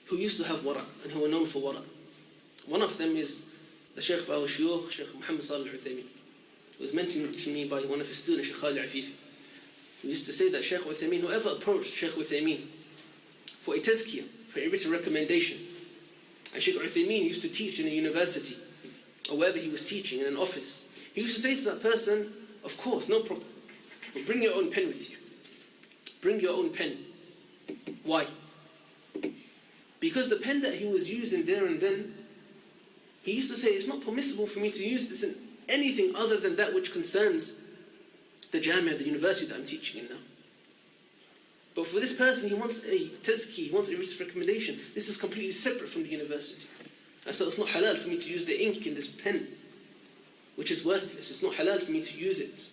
who used to have wara and who were known for wara. One of them is the Sheikh of our Shuyukh, Sheikh Mohammed Uthaymeen. It was mentioned to me by one of his students, Sheikh Afifi. He used to say that Sheikh Uthaymeen, whoever approached Sheikh Uthaymeen for a tazkiyah, for a written recommendation, and Sheikh Uthaymeen used to teach in a university, or wherever he was teaching, in an office, he used to say to that person, of course, no problem, but bring your own pen with you. Bring your own pen. Why? Because the pen that he was using there and then, he used to say, it's not permissible for me to use this in anything other than that which concerns the Jami'ah, the university that I'm teaching in now. But for this person, he wants a tazkiyah, he wants a written recommendation. This is completely separate from the university. And so it's not halal for me to use the ink in this pen, which is worthless. It's not halal for me to use it.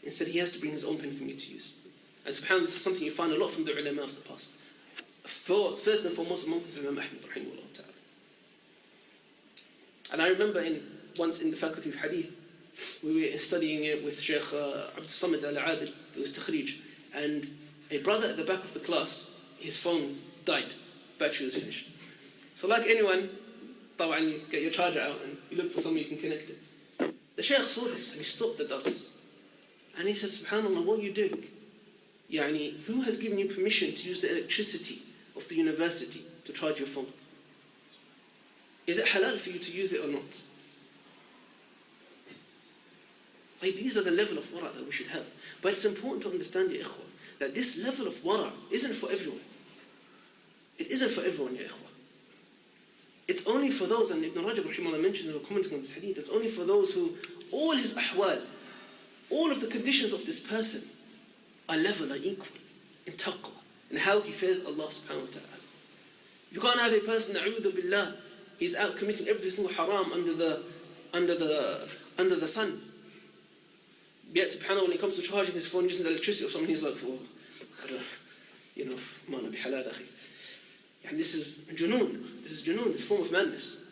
Instead, he has to bring his own pen for me to use. And subhanAllah, this is something you find a lot from the ulama of the past. First and foremost amongst the Imam Ahmad, rahimahullah ta'ala. And I remember once in the faculty of hadith, we were studying it with Sheikh Abdul al-Abid, who was takhrij, and a brother at the back of the class, his phone died, battery was finished. So like anyone, you get your charger out and you look for something you can connect it. The Sheikh saw this and he stopped the dars. And he said, subhanAllah, what are you doing? Who has given you permission to use the electricity of the university to charge your phone? Is it halal for you to use it or not? These are the level of wara that we should have. But it's important to understand, ya ikhwa, that this level of wara isn't for everyone. It isn't for everyone, ya ikhwa. It's only for those, and Ibn Rajab rahimahullah mentioned in the commenting on this hadith, it's only for those who, all his ahwal, all of the conditions of this person are level, are equal in taqwa, in how he fears Allah subhanahu wa ta'ala. You can't have a person, na'udhu billah, he's out committing every single haram under the sun. Yet subhanAllah, when it comes to charging his phone using the electricity of someone, he's like, oh, ma nabi halal akhi. This is junoon, this form of madness.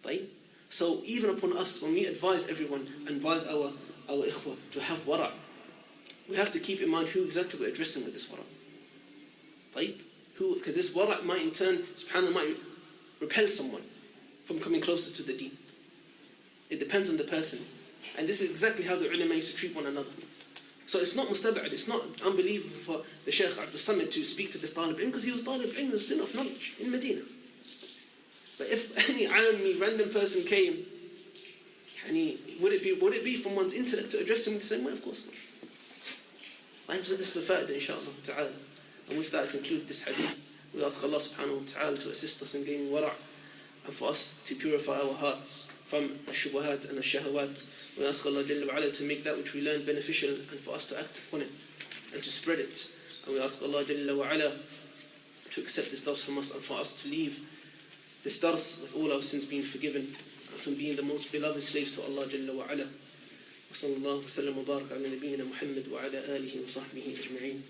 Right? So even upon us, when we advise everyone, advise our ikhwah to have wara', we have to keep in mind who exactly we're addressing with this wara'. Right? Because this wara' might in turn, subhanAllah, might repel someone from coming closer to the deen. It depends on the person. And this is exactly how the ulama used to treat one another. So it's not mustab'ad, it's not unbelievable for the Sheikh Abdul Samad to speak to this talib ilm, because he was talib ilm, a sin of knowledge in Medina. But if any ami, random person came, would it be from one's intellect to address him in the same way? Of course not. So this is the fa'idah, inshaAllah ta'ala. And with that I conclude this hadith. We ask Allah subhanahu wa ta'ala to assist us in gaining wara' and for us to purify our hearts from the-shubuhat and the-shahawat. We ask Allah Jalla wa Ala to make that which we learn beneficial and for us to act upon it and to spread it. And we ask Allah Jalla wa Ala to accept this dars from us and for us to leave this dars with all our sins being forgiven and from being the most beloved slaves to Allah Jalla wa Ala. وصلى الله وسلم وبارك على نبينا محمد وعلى آله وصحبه أجمعين.